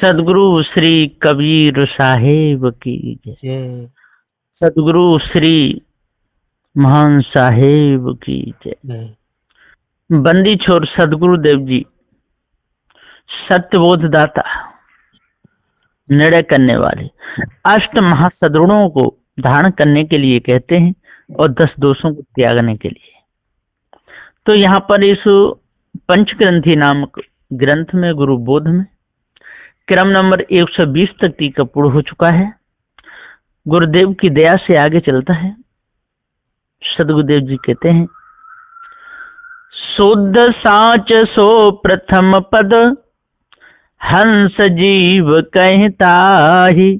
सदगुरु श्री कबीर साहेब की जय। सदगुरु श्री महान साहेब की जय। बंदी छोर सदगुरु देव जी सत्यबोध दाता, निर्णय करने वाले, अष्ट महासद्गुणों को धारण करने के लिए कहते हैं और 10 दोषों को त्यागने के लिए। तो यहाँ पर इस पंचग्रंथी नामक ग्रंथ में गुरु बोध में क्रम नंबर 120 तक टीका पूर्ण हो चुका है। गुरुदेव की दया से आगे चलता है। सदगुरुदेव जी कहते हैं, शुद्ध साच सो प्रथम पद, हंस जीव कहता ही,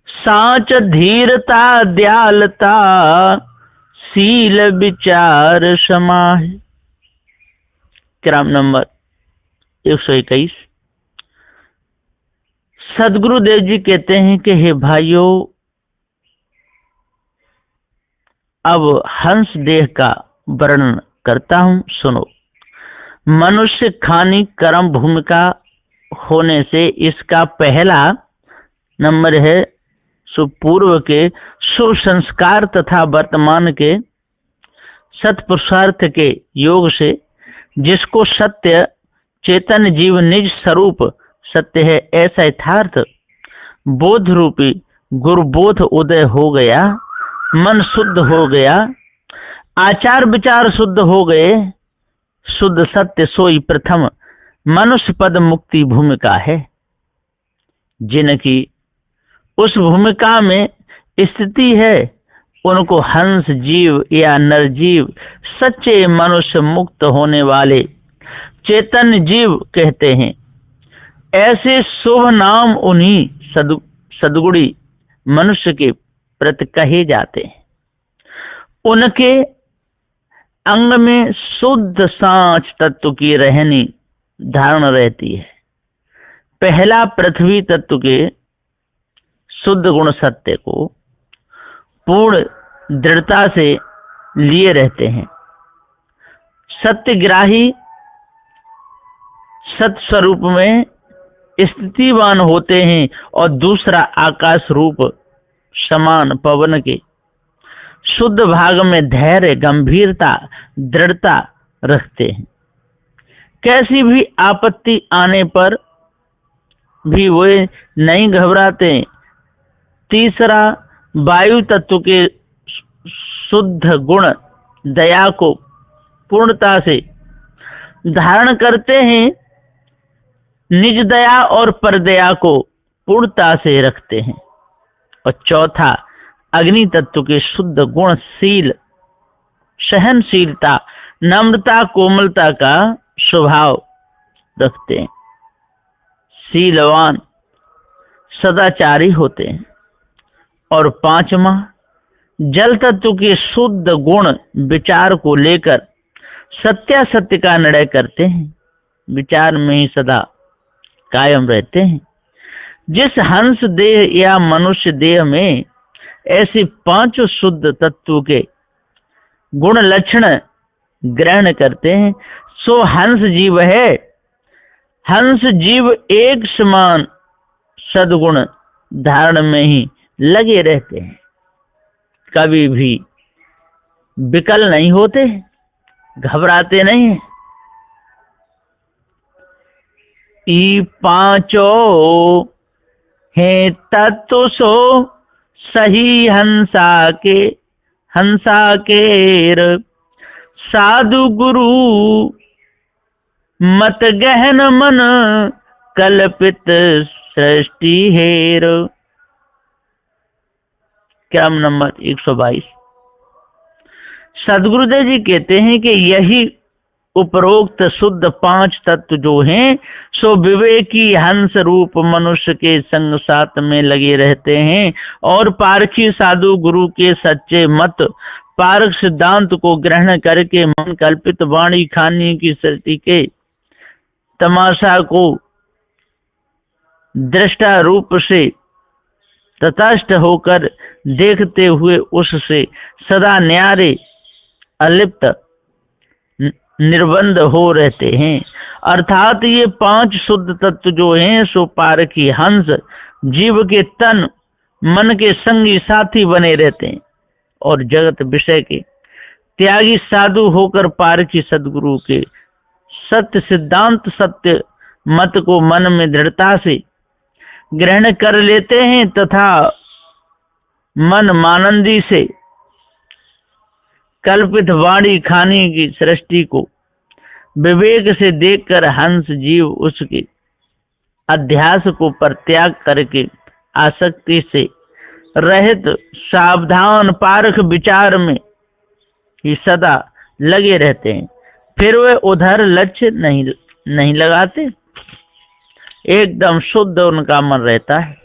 साच धीरता दयालता, सील विचार समाहि। क्रम नंबर 121। सदगुरुदेव जी कहते हैं कि हे भाइयों, अब हंस देह का वर्णन करता हूं, सुनो। मनुष्य खानी कर्म भूमिका होने से इसका पहला नंबर है सुपूर्व के शुभ संस्कार तथा वर्तमान के सत्पुरुषार्थ के योग से जिसको सत्य चेतन जीव निज स्वरूप सत्य है ऐसा यथार्थ बोध रूपी गुरुबोध उदय हो गया, मन शुद्ध हो गया, आचार विचार शुद्ध हो गए, शुद्ध सत्य सोई प्रथम मनुष्य पद मुक्ति भूमिका है। जिनकी उस भूमिका में स्थिति है उनको हंस जीव या नरजीव, सच्चे मनुष्य मुक्त होने वाले चेतन जीव कहते हैं। ऐसे शुभ नाम उन्हीं सद्गुणी मनुष्य के प्रति कहे जाते हैं। उनके अंग में शुद्ध सांच तत्व की रहनी धारण रहती है। पहला पृथ्वी तत्व के शुद्ध गुण सत्य को पूर्ण दृढ़ता से लिए रहते हैं। सत्यग्राही सत स्वरूप में स्थितिवान होते हैं और दूसरा आकाश रूप समान पवन के शुद्ध भाग में धैर्य गंभीरता दृढ़ता रखते हैं। कैसी भी आपत्ति आने पर भी वे नहीं घबराते। तीसरा वायु तत्व के शुद्ध गुण दया को पूर्णता से धारण करते हैं, निज दया और परदया को पूर्णता से रखते हैं। और चौथा अग्नि तत्व के शुद्ध गुण शील, सहनशीलता, नम्रता, कोमलता का स्वभाव रखते हैं। शीलवान सदाचारी होते हैं। और पांचवा जल तत्व के शुद्ध गुण विचार को लेकर सत्यासत्य का निर्णय करते हैं, विचार में ही सदा कायम रहते हैं। जिस हंस देह या मनुष्य देह में ऐसे 5 शुद्ध तत्व के गुण लक्षण ग्रहण करते हैं सो हंस जीव है। हंस जीव एक समान सद्गुण धारण में ही लगे रहते हैं, कभी भी विकल नहीं होते, घबराते नहीं हैं। ई पांचों हैं तत्व सो सही हंसा केर, साधु गुरु मत गहन मन कल्पित सृष्टि हेर। क्रम नंबर 122। सदगुरुदेव जी कहते हैं कि यही उपरोक्त शुद्ध 5 तत्व जो हैं सो विवेकी हंस रूप मनुष्य के संग साथ में लगे रहते हैं और पारखी साधु गुरु के सच्चे मत पारक सिद्धांत को ग्रहण करके मन कल्पित वाणी खानी की सृष्टि के तमाशा को दृष्टा रूप से तटस्थ होकर देखते हुए उससे सदा न्यारे अलिप्त निर्बंध हो रहते हैं अर्थात ये 5 शुद्ध तत्व जो हैं सो पारखी हंस जीव के तन मन के संगी साथी बने रहते हैं और जगत विषय के त्यागी साधु होकर पारखी सदगुरु के सत्य सिद्धांत सत्य मत को मन में दृढ़ता से ग्रहण कर लेते हैं तथा मन मानंदी से कल्पित वाणी खाने की सृष्टि को विवेक से देखकर हंस जीव उसके अध्यास को परित्याग करके आसक्ति से रहित सावधान पारख विचार में ही सदा लगे रहते हैं। फिर वे उधर लक्ष्य नहीं लगाते, एकदम शुद्ध उनका मन रहता है।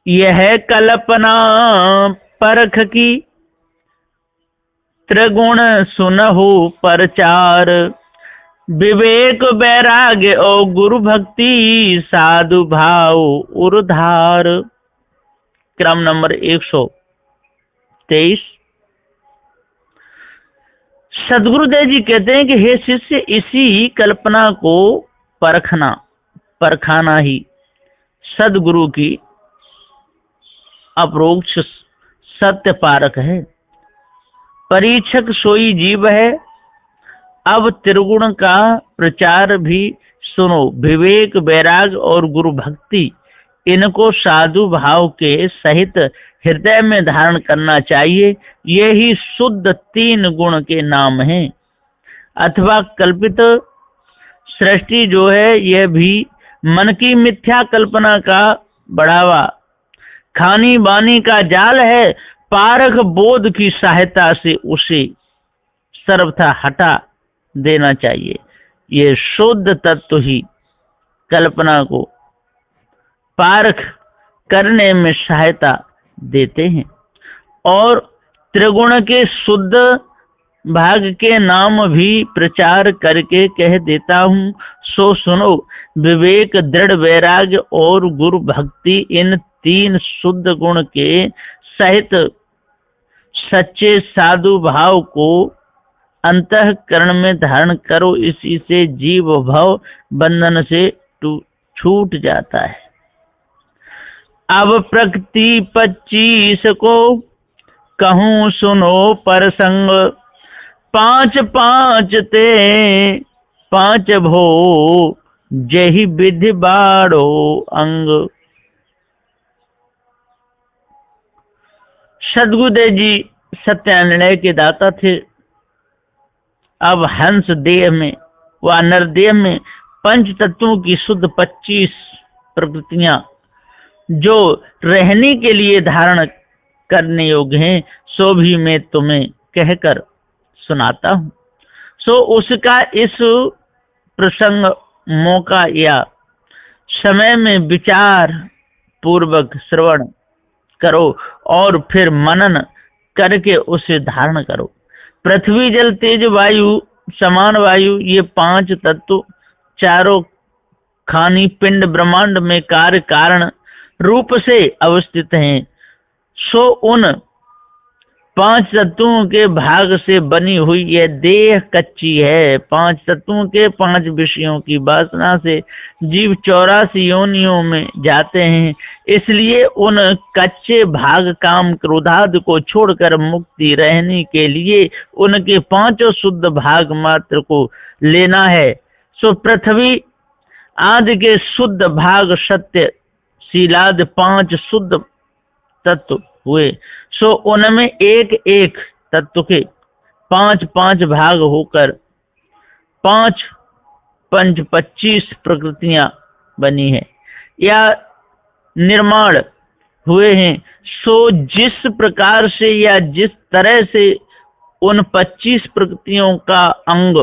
यह कल्पना परख की त्रिगुण सुनहु परचार, विवेक वैराग्य और गुरु भक्ति साधु भाव उर्धार। क्रम नंबर 123। सदगुरुदेव जी कहते हैं कि हे शिष्य, इसी कल्पना को परखाना ही सदगुरु की अपरोक्ष सत्य पारक है। परीक्षक सोई जीव है। अब त्रिगुण का प्रचार भी सुनो। विवेक वैराग और गुरु भक्ति, इनको साधु भाव के सहित हृदय में धारण करना चाहिए। ये ही शुद्ध 3 गुण के नाम हैं। अथवा कल्पित सृष्टि जो है यह भी मन की मिथ्या कल्पना का बढ़ावा खानी बानी का जाल है। पारख बोध की सहायता से उसे सर्वथा हटा देना चाहिए। ये शुद्ध तत्व ही कल्पना को पारख करने में सहायता देते हैं। और त्रिगुण के शुद्ध भाग के नाम भी प्रचार करके कह देता हूँ, सो सुनो। विवेक, दृढ़ वैराग्य और गुरु भक्ति, इन 3 शुद्ध गुण के सहित सच्चे साधु भाव को अंतःकरण में धारण करो। इसी से जीव भव बंधन से छूट जाता है। अब प्रकृति 25 को कहूँ सुनो परसंग, 5 ते 5 भो जही विधि बाड़ो अंग। सदगुरुदेव जी सत्यान्वय के दाता थे। अब हंस देह में व नरदेह में 5 तत्वों की शुद्ध 25 प्रकृतियां जो रहने के लिए धारण करने योग्य हैं, सो भी मैं तुम्हें कहकर सुनाता हूँ। सो उसका इस प्रसंग मौका या समय में विचार पूर्वक श्रवण करो और फिर मनन करके उसे धारण करो। पृथ्वी जल तेज वायु समान वायु, ये 5 तत्व चारों खानी पिंड ब्रह्मांड में कार्य कारण रूप से अवस्थित हैं। सो उन 5 तत्वों के भाग से बनी हुई यह देह कच्ची है। 5 तत्वों के 5 विषयों की वासना से जीव 84 योनियों में जाते हैं। इसलिए उन कच्चे भाग काम क्रोधादि को छोड़कर मुक्ति रहने के लिए उनके 5 शुद्ध भाग मात्र को लेना है। सो पृथ्वी आदि के शुद्ध भाग सत्य शीलादि 5 शुद्ध तत्व हुए। सो उनमें एक एक तत्व के 5 भाग होकर 5 पंच 25 प्रकृतियां बनी है या निर्माण हुए हैं। सो जिस प्रकार से या जिस तरह से उन 25 प्रकृतियों का अंग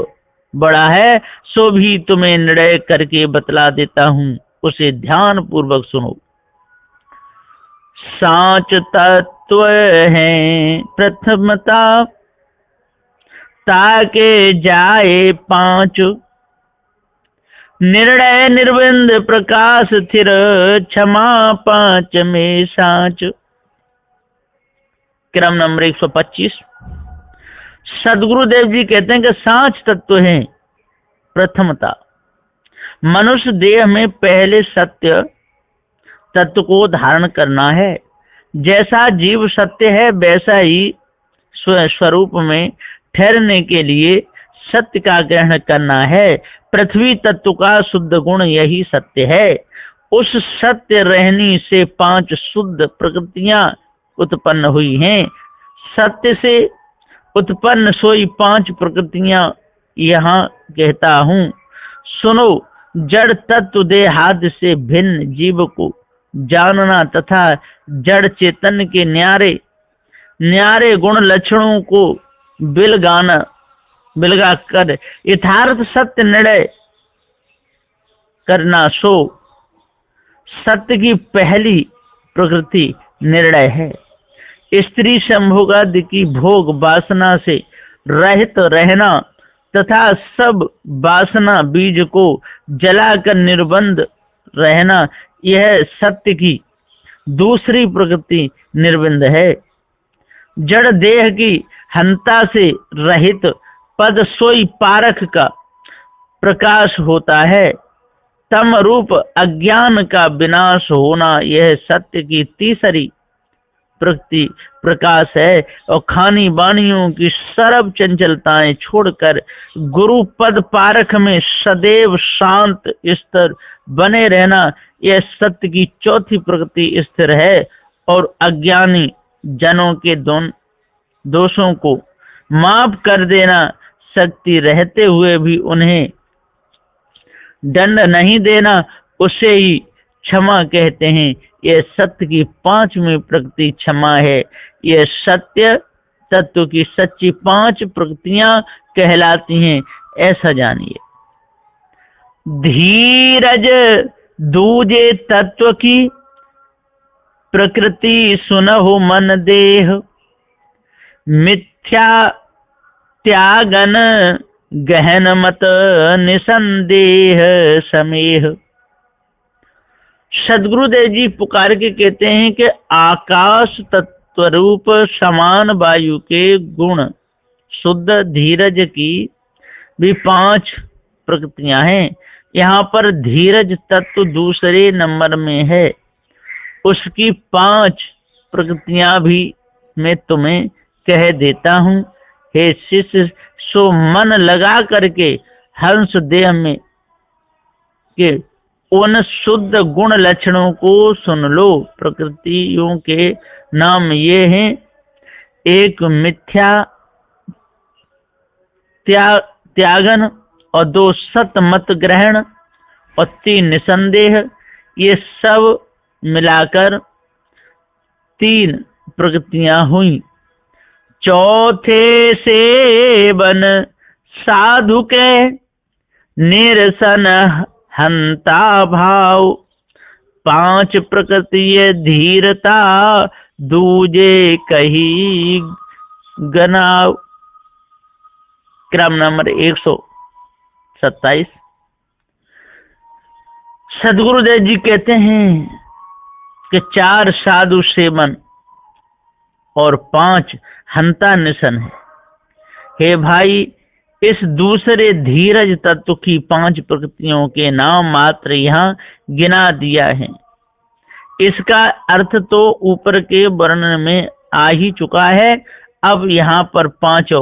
बड़ा है, सो भी तुम्हें निर्णय करके बतला देता हूं, उसे ध्यान पूर्वक सुनो। साच तत्व है प्रथमता, ताके जाए 5, निर्णय निर्विंद प्रकाश थिर, क्षमा 5 में साच। क्रम नंबर 125। सदगुरुदेव जी कहते हैं कि 5 तत्व हैं प्रथमता। मनुष्य देह में पहले सत्य तत्व को धारण करना है। जैसा जीव सत्य है वैसा ही स्वरूप में ठहरने के लिए सत्य का ग्रहण करना है। पृथ्वी तत्व का शुद्ध गुण यही सत्य है। उस सत्य रहनी से 5 शुद्ध प्रकृतियां उत्पन्न हुई हैं। सत्य से उत्पन्न सोई 5 प्रकृतियां यहाँ कहता हूँ। सुनो, जड़ तत्व देहादि से भिन्न जीव को जानना तथा जड़ चेतन के न्यारे न्यारे गुण लक्षणों को बिलगा कर यथार्थ सत्य निर्णय करना, सो सत्य की पहली प्रकृति निर्णय है। स्त्री संभोगादि की भोग वासना से रहित रहना तथा सब वासना बीज को जलाकर निर्बंध रहना, यह सत्य की दूसरी प्रकृति निर्बंध है। जड़ देह की हंता से रहित पद सोई पारख का प्रकाश होता है। तम रूप अज्ञान का विनाश होना, यह सत्य की तीसरी प्रकृति प्रकाश है। और खानी वाणियों की सर्व चंचलताएं छोड़कर गुरु पद पारख में सदैव शांत स्थिर बने रहना, यह सत्य की चौथी प्रकृति स्थिर है। और अज्ञानी जनों के दोषों को माफ कर देना, शक्ति रहते हुए भी उन्हें दंड नहीं देना, उसे ही क्षमा कहते हैं। यह सत्य की 5वीं प्रकृति क्षमा है। यह सत्य तत्व की सच्ची 5 प्रकृतियां कहलाती हैं, ऐसा जानिए। धीरज दूजे तत्व की प्रकृति सुनहु मन देह, मिथ्या त्यागन गहन मत निसंदेह समेह। सदगुरुदेव जी पुकार के कहते हैं कि आकाश तत्व रूप समान वायु के गुण शुद्ध धीरज की भी 5 प्रकृतियां हैं। यहाँ पर धीरज तत्व दूसरे नंबर में है। उसकी 5 प्रकृतियां भी मैं तुम्हें कह देता हूँ। हे शिष्य, सो मन लगा करके हंस देह में के उन शुद्ध गुण लक्षणों को सुन लो। प्रकृतियों के नाम ये हैं: 1 मिथ्या त्यागन, और 2 सत मत ग्रहण, और 3 निसंदेह। ये सब मिलाकर 3 प्रकृतियां हुई। चौथे सेवन साधु के निरसन हंता भाव, 5 प्रकृति धीरता दूजे कही गनाव। क्रम नंबर 127। सदगुरुदेव जी कहते हैं कि 4 साधु सेवन और 5 हंता निशन है। हे भाई, इस दूसरे धीरज तत्व की 5 प्रकृतियों के नाम मात्र यहाँ गिना दिया है। इसका अर्थ तो ऊपर के वर्णन में आ ही चुका है। अब यहाँ पर 5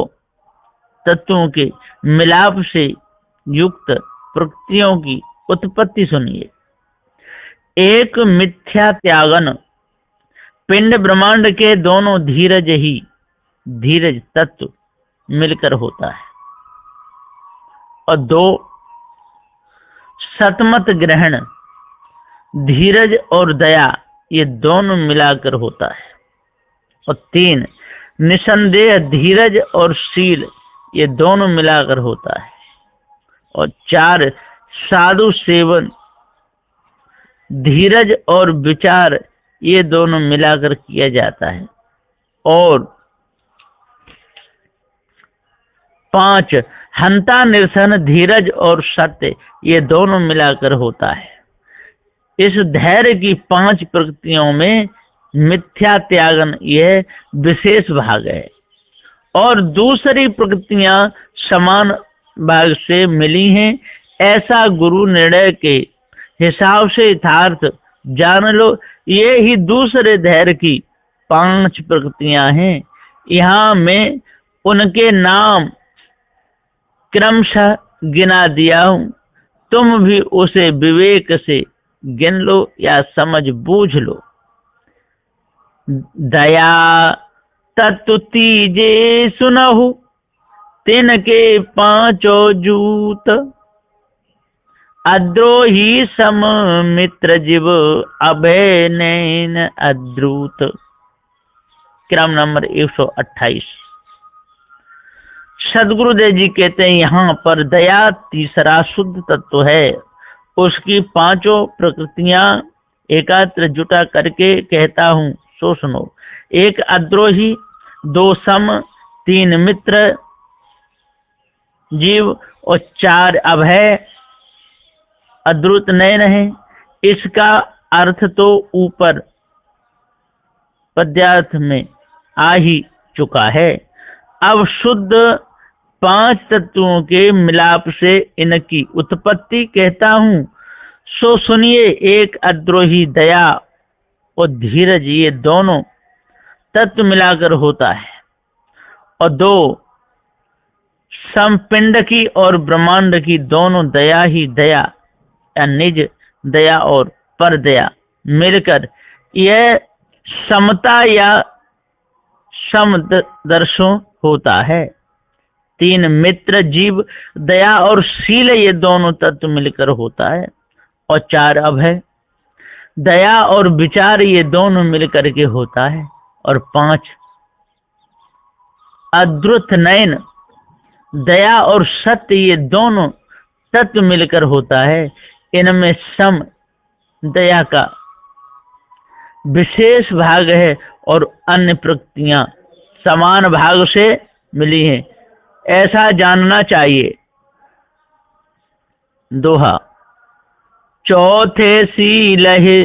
तत्वों के मिलाप से युक्त प्रकृतियों की उत्पत्ति सुनिए। 1 मिथ्या त्यागन, पिंड ब्रह्मांड के दोनों धीरज ही धीरज तत्व मिलकर होता है। और 2 सतमत ग्रहण, धीरज और दया ये दोनों मिलाकर होता है। और 3 निसंदेह, धीरज और शील ये दोनों मिलाकर होता है। और 4 साधु सेवन, धीरज और विचार ये दोनों मिलाकर किया जाता है। और 5 हंता निरसन, धीरज और सत्य ये दोनों मिलाकर होता है। इस धैर्य की 5 प्रकृतियों में मिथ्या त्यागन यह विशेष भाग है। और दूसरी प्रकृतियां समान भाग से मिली हैं, ऐसा गुरु निर्णय के हिसाब से यथार्थ जान लो। ये ही दूसरे धैर्य की 5 प्रकृतियां हैं। यहाँ मैं उनके नाम क्रमशः गिना दिया हूँ, तुम भी उसे विवेक से गिन लो या समझ बूझ लो। दया तत्व तीजे सुनहु, तिनके 5 जूत। अद्रोही सम मित्र जीव, अभय नैन अद्रुत। क्रम नंबर 128। सदगुरुदेव जी कहते हैं यहाँ पर दया तीसरा शुद्ध तत्व है। उसकी 5 प्रकृतियां एकत्र जुटा करके कहता हूँ, सो सुनो। 1 अद्रोही, 2 सम, 3 मित्र जीव और 4 अभय अद्रुत नयन है। इसका अर्थ तो ऊपर पद्यार्थ में आ ही चुका है। अब शुद्ध 5 तत्वों के मिलाप से इनकी उत्पत्ति कहता हूँ, सो सुनिए। 1 अद्रोही, दया और धीरज, ये दोनों तत्व मिलाकर होता है। और 2 समपिंड की और ब्रह्मांड की दोनों दया ही दया या निज दया और पर दया मिलकर यह समता या समदर्शो होता है। 3 मित्र जीव, दया और शील, ये दोनों तत्व मिलकर होता है। और 4 अभय, दया और विचार, ये दोनों मिलकर के होता है। और 5 अद्रुत नयन, दया और सत्य, ये दोनों तत्व मिलकर होता है। इनमें सम दया का विशेष भाग है और अन्य प्रकृतियां समान भाग से मिली हैं, ऐसा जानना चाहिए। दोहा। चौथे शील है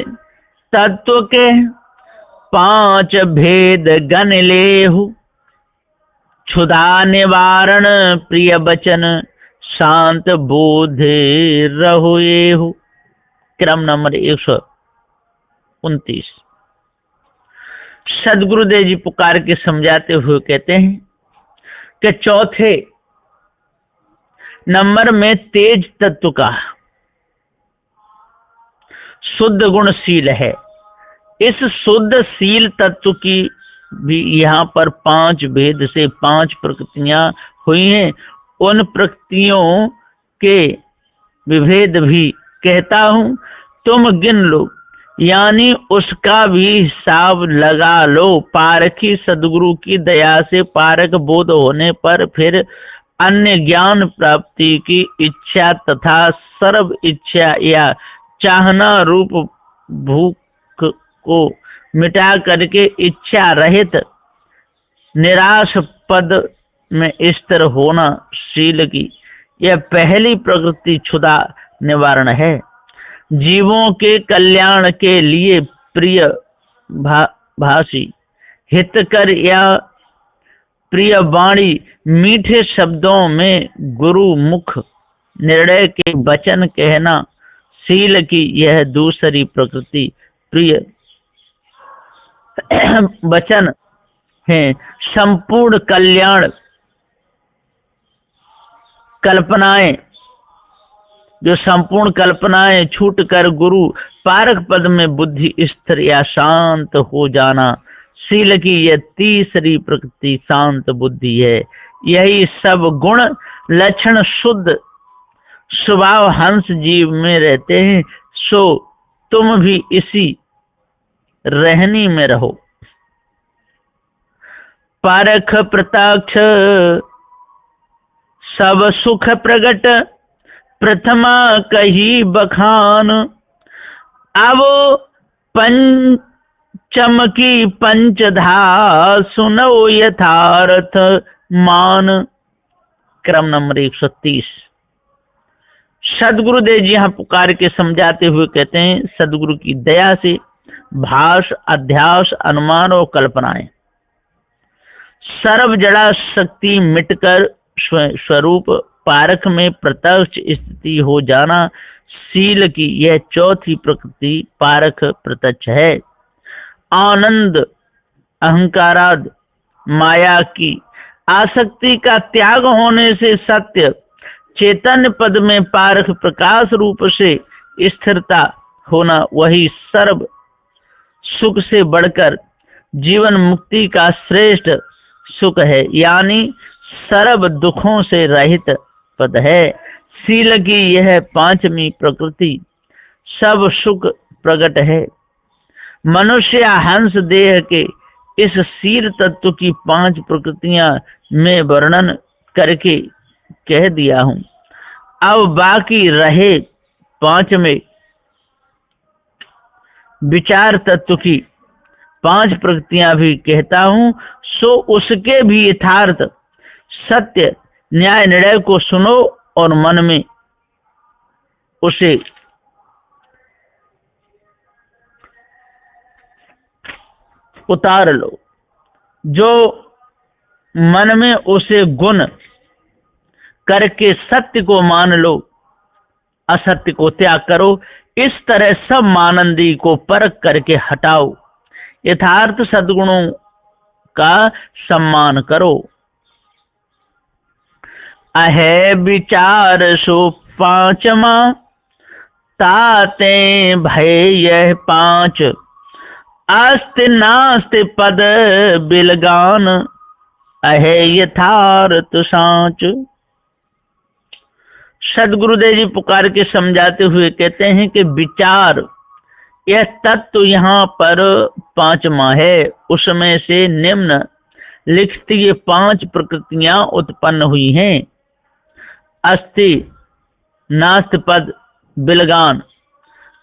तत्व के 5 भेद गन लेहु, क्षुधा निवारण प्रिय बचन, शांत बोधे रहो येहु। क्रम नंबर 129। सदगुरुदेव जी पुकार के समझाते हुए कहते हैं कि चौथे नंबर में तेज तत्व का शुद्ध गुणशील है। इस शुद्ध शील तत्व की भी यहाँ पर 5 भेद से 5 प्रकृतियां हुई हैं। उन प्रकृतियों के विभेद भी कहता हूँ, तुम गिन लो, यानी उसका भी हिसाब लगा लो। पारखी सदगुरु की दया से पारक बोध होने पर फिर अन्य ज्ञान प्राप्ति की इच्छा तथा सर्व इच्छा या चाहना रूप भूख को मिटा करके इच्छा रहित निराश पद में स्थिर होना शील की यह पहली प्रकृति क्षुधा निवारण है। जीवों के कल्याण के लिए प्रिय भाषी हितकर या प्रिय वाणी मीठे शब्दों में गुरु मुख निर्णय के वचन कहना शील की यह दूसरी प्रकृति प्रिय वचन है। संपूर्ण कल्याण कल्पनाएं, जो संपूर्ण कल्पनाएं छूट कर गुरु पारक पद में बुद्धि स्थिर या शांत हो जाना शील की यह तीसरी प्रकृति शांत बुद्धि है। यही सब गुण लक्षण शुद्ध स्वभाव हंस जीव में रहते हैं, सो तुम भी इसी रहनी में रहो। पारख प्रत्यक्ष सब सुख प्रगट प्रथमा कही बखान, अब पंचम की पंचधा सुनो यथार्थ मान। क्रम नंबर 130। सदगुरुदेव जी यहाँ पुकार के समझाते हुए कहते हैं, सदगुरु की दया से भाष, अध्यास, अनुमान और कल्पनाएं सर्व जड़ा शक्ति मिटकर स्वरूप पारख में प्रत्यक्ष स्थिति हो जाना शील की यह चौथी प्रकृति पारख प्रत्यक्ष है। आनंद अहंकाराद माया की आसक्ति का त्याग होने से सत्य चैतन्य पद में पारख प्रकाश रूप से स्थिरता होना वही सर्व सुख से बढ़कर जीवन मुक्ति का श्रेष्ठ सुख है, यानी सर्व दुखों से रहित पद है। शील की यह पांचवी प्रकृति सब सुख प्रकट है। मनुष्य हंस देह के इस शील तत्व की 5 प्रकृतियां में वर्णन करके कह दिया हूं। अब बाकी रहे 5 में विचार तत्व की 5 प्रकृतियां भी कहता हूं, सो उसके भी यथार्थ सत्य न्याय निर्णय को सुनो और मन में उसे उतार लो। जो मन में उसे गुण करके सत्य को मान लो, असत्य को त्याग करो। इस तरह सब मानंदी को परख करके हटाओ, यथार्थ सद्गुणों का सम्मान करो। अहे विचार सो 5वा ताते भय यह 5 अस्ति नास्ति पद बिलगान अहे यथार्थ सांच। सदगुरुदेव जी पुकार के समझाते हुए कहते हैं कि विचार यह तत्व यहाँ पर 5वां है। उसमें से निम्न लिखित ये 5 प्रकृतियां उत्पन्न हुई हैं। अस्ति नास्ति पद बिलगान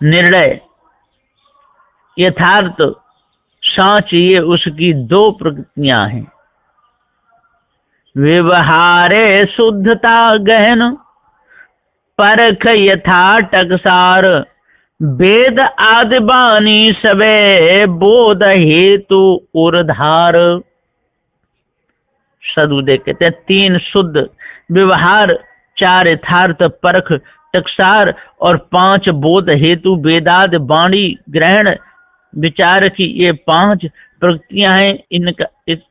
निर्णय यथार्थ सांच, ये उसकी 2 प्रकृतियां हैं। व्यवहारे शुद्धता गहन परख यथा टकसार वेद आदि बानी सबे बोध हेतु उर्धार। सदुदय कहते हैं 3 शुद्ध व्यवहार, 4 यथार्थ परख टकसार और 5 बोध हेतु वेदाद वाणी ग्रहण विचार की ये 5 प्रकृतियां हैं।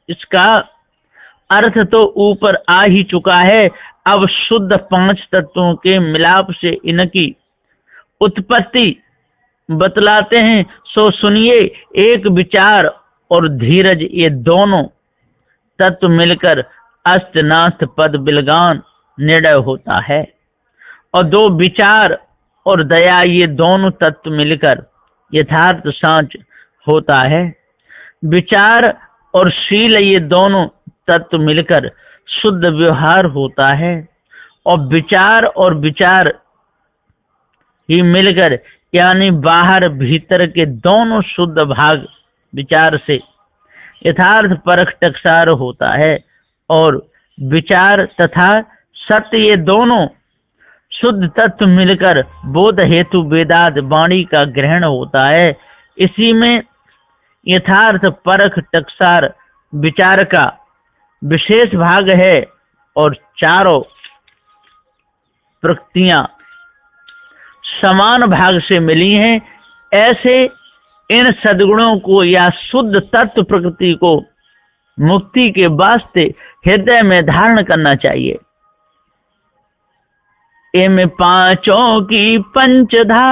इसका अर्थ तो ऊपर आ ही चुका है। अब शुद्ध 5 तत्वों के मिलाप से इनकी उत्पत्ति बतलाते हैं। सो सुनिए, एक विचार और धीरज ये दोनों तत्व मिलकर अस्त नास्त पद बिलगान निर्णय होता है, और 2 विचार और दया ये दोनों तत्व मिलकर यथार्थ सांच होता है। विचार और शील ये दोनों तत्व मिलकर शुद्ध व्यवहार होता है, और विचार ही मिलकर यानी बाहर भीतर के दोनों शुद्ध भाग विचार से यथार्थ परख टकसार होता है। और विचार तथा सत्य ये दोनों शुद्ध तत्व मिलकर बोध हेतु वेदाद वाणी का ग्रहण होता है। इसी में यथार्थ परख टकसार विचार का विशेष भाग है, और चारों प्रकृतियां समान भाग से मिली हैं। ऐसे इन सद्गुणों को या शुद्ध तत्व प्रकृति को मुक्ति के वास्ते हृदय में धारण करना चाहिए। इनमें 5 की पंचधा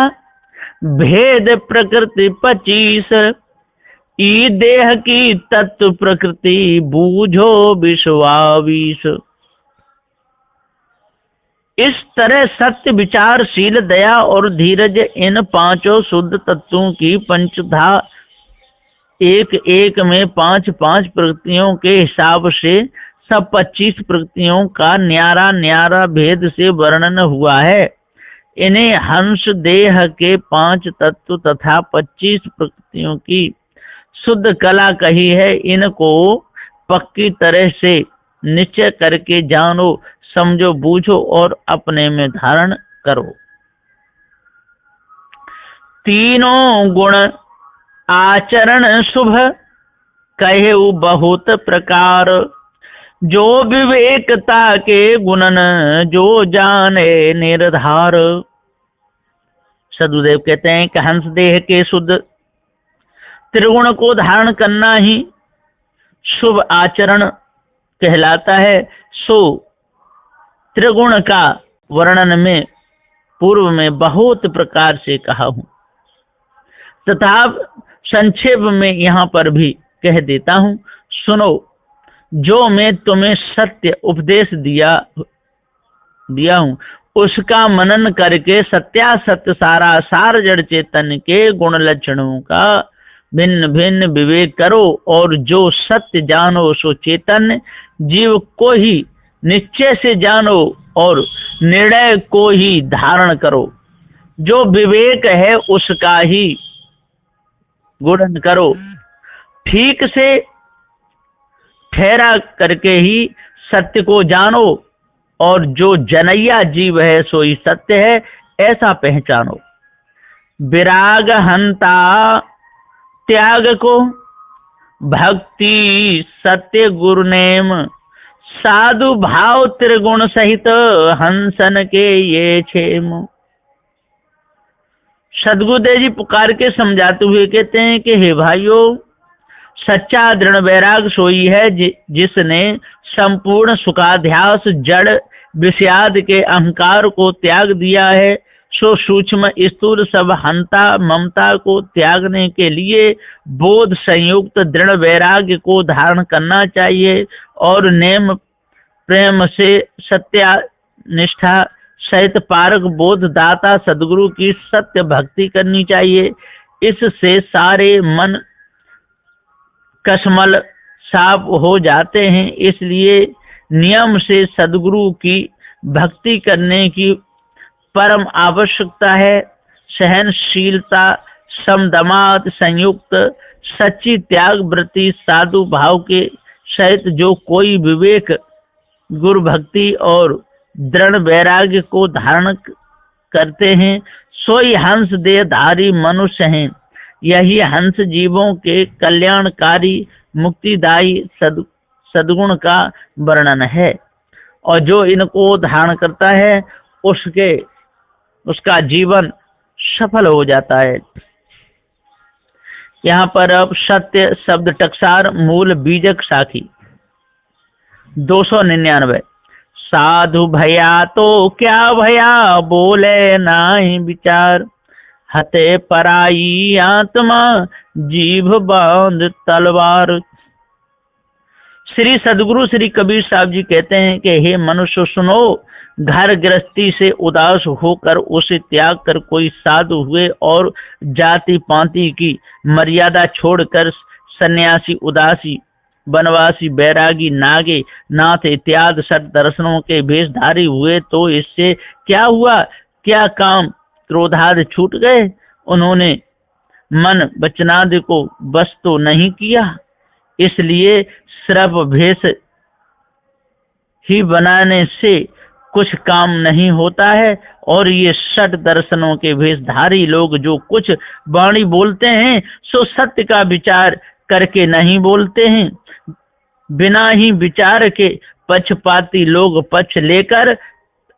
भेद प्रकृति 25 ई देह की तत्व प्रकृति बूझो विश्वावीश। इस तरह सत्य विचार शील दया और धीरज इन 5 शुद्ध तत्वों की पंचधा एक एक में 5 प्रकृतियों के हिसाब से सब 25 प्रकृतियों का न्यारा न्यारा भेद से वर्णन हुआ है। इन्हें हंस देह के 5 तत्व तथा 25 प्रकृतियों की शुद्ध कला कही है। इनको पक्की तरह से निश्चय करके जानो, समझो, बूझो और अपने में धारण करो। तीनों गुण आचरण शुभ कहे बहुत प्रकार जो विवेकता के गुणन जो जाने निर्धार। सदगुरुदेव कहते हैं कि हंस देह के शुद्ध त्रिगुण को धारण करना ही शुभ आचरण कहलाता है। सो त्रिगुण का वर्णन में पूर्व में बहुत प्रकार से कहा हूं, तथा संक्षेप में यहाँ पर भी कह देता हूं। सुनो, जो मैं तुम्हें सत्य उपदेश दिया हूं, उसका मनन करके सत्यासत्य सारा सार जड़ चेतन के गुण लक्षणों का भिन्न भिन्न विवेक करो, और जो सत्य जानो सो चेतन जीव को ही निश्चय से जानो और निर्णय को ही धारण करो। जो विवेक है उसका ही गुणन करो, ठीक से ठहरा करके ही सत्य को जानो, और जो जनैया जीव है सो ही सत्य है, ऐसा पहचानो। विराग हंता त्याग को भक्ति सत्य गुरु नेम, साधु भाव त्रिगुण सहित हंसन के ये छेम। सदगुरुदेव जी पुकार के समझाते हुए कहते हैं कि हे भाइयों, सच्चा दृढ़ वैराग सोई है जिसने संपूर्ण सुखाध्यास जड़ विषयाद के अहंकार को त्याग दिया है। सो सूक्ष्म स्थूल सब हंता ममता को त्यागने के लिए बोध संयुक्त दृढ़ वैराग्य को धारण करना चाहिए, और नेम प्रेम से सत्यानिष्ठा सहित पारक बोध दाता सदगुरु की सत्य भक्ति करनी चाहिए। इससे सारे मन कसमल साफ हो जाते हैं। इसलिए नियम से सदगुरु की भक्ति करने की परम आवश्यकता है। सहनशीलता समदमाद संयुक्त सच्ची त्याग वृत्ति साधु भाव के सहित जो कोई विवेक गुरु भक्ति और दृढ़ वैराग्य को धारण करते हैं, सोई हंस देहधारी मनुष्य हैं। यही हंस जीवों के कल्याणकारी मुक्तिदायी सद्गुण का वर्णन है, और जो इनको धारण करता है उसका जीवन सफल हो जाता है। यहाँ पर अब सत्य शब्द टकसार मूल बीजक साखी 299। साधु भया तो क्या भया बोले नाही विचार, हते पराई आत्मा जीभ बांध तलवार। श्री सदगुरु श्री कबीर साहब जी कहते हैं कि हे मनुष्य सुनो, घर गृहस्थी से उदास होकर उसे त्याग कर कोई साधु हुए और जाति पांति की मर्यादा छोड़कर सन्यासी उदासी वनवासी बैरागी नागे नाथ इत्यादि सत दर्शनों के भेषधारी हुए तो इससे क्या हुआ? क्या काम क्रोधादि छूट गए? उन्होंने मन वचनादि को बस तो नहीं किया, इसलिए श्रव भेष ही बनाने से कुछ काम नहीं होता है। और ये षट दर्शनों के भेषधारी लोग जो कुछ वाणी बोलते हैं सो सत्य का विचार करके नहीं बोलते हैं। बिना ही विचार के पक्षपाती लोग पक्ष लेकर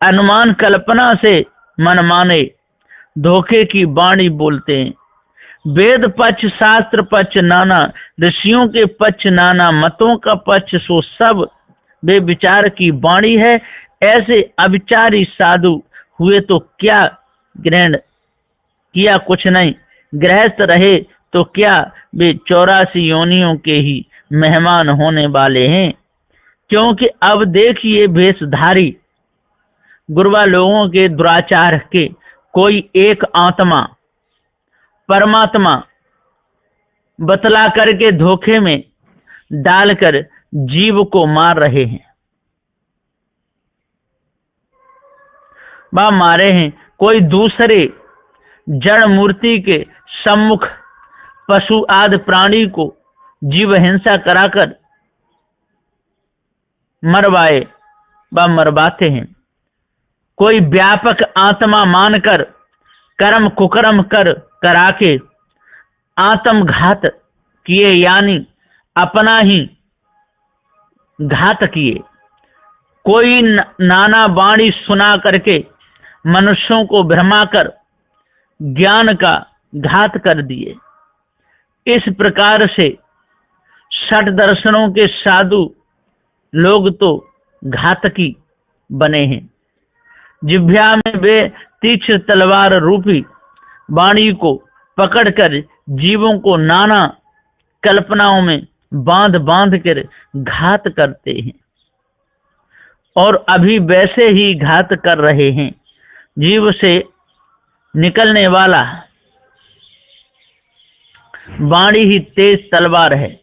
अनुमान कल्पना से मनमाने धोखे की वाणी बोलते हैं। वेद पक्ष शास्त्र पक्ष नाना, ऋषियों के पक्ष नाना, मतों का पक्ष सो सब वे विचार की वाणी है। ऐसे अविचारी साधु हुए तो क्या ग्रहण किया? कुछ नहीं। गृहस्थ रहे तो क्या? वे 84 योनियों के ही मेहमान होने वाले हैं। क्योंकि अब देखिए भेषधारी गुरबा लोगों के दुराचार के कोई एक आत्मा परमात्मा बतला करके धोखे में डालकर जीव को मार रहे हैं व मारे हैं। कोई दूसरे जड़ मूर्ति के सम्मुख पशु आदि प्राणी को जीव हिंसा कराकर मरवाए व मरवाते हैं। कोई व्यापक आत्मा मानकर कर्म कुकर्म करा के आत्मघात किए, यानी अपना ही घात किए। कोई नाना वाणी सुना करके मनुष्यों को भ्रमा कर ज्ञान का घात कर दिए। इस प्रकार से 60 दर्शनों के साधु लोग तो घातकी बने हैं। जिह्वा में वे तीक्ष्ण तलवार रूपी वाणी को पकड़कर जीवों को नाना कल्पनाओं में बांध बांध कर घात करते हैं और अभी वैसे ही घात कर रहे हैं। जीव से निकलने वाला वाणी ही तेज तलवार है।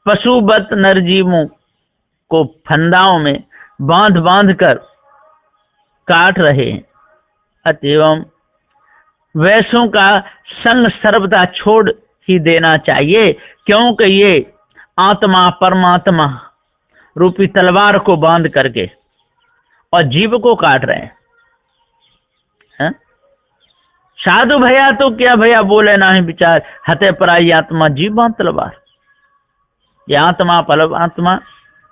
पशुवत नरजीवों को फंदाओं में बांध बांध कर काट रहे हैं। अतएव वैसों का संग सर्वदा छोड़ ही देना चाहिए, क्योंकि ये आत्मा परमात्मा रूपी तलवार को बांध करके और जीव को काट रहे हैं। साधु भैया तो क्या भैया बोले ना ही विचार, हते पराई आत्मा जीव बांध तलवार। ये आत्मा परमात्मा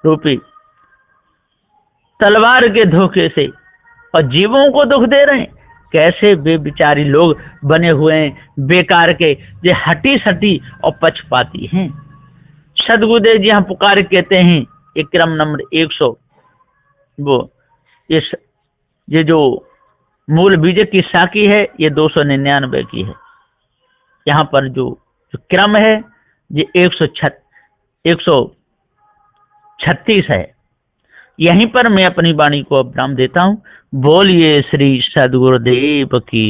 रूपी तलवार के धोखे से और जीवों को दुख दे रहे हैं। कैसे बेचारी लोग बने हुए हैं बेकार के, ये हटी सटी और पक्षपाती हैं। सदगुरुदेव जी यहाँ पुकार कहते हैं, एक क्रम नंबर 100, वो ये जो मूल बीज की साखी है ये 299 की है। यहाँ पर जो क्रम है ये 136 है। यहीं पर मैं अपनी वाणी को विराम देता हूँ। बोलिए श्री सदगुरुदेव की।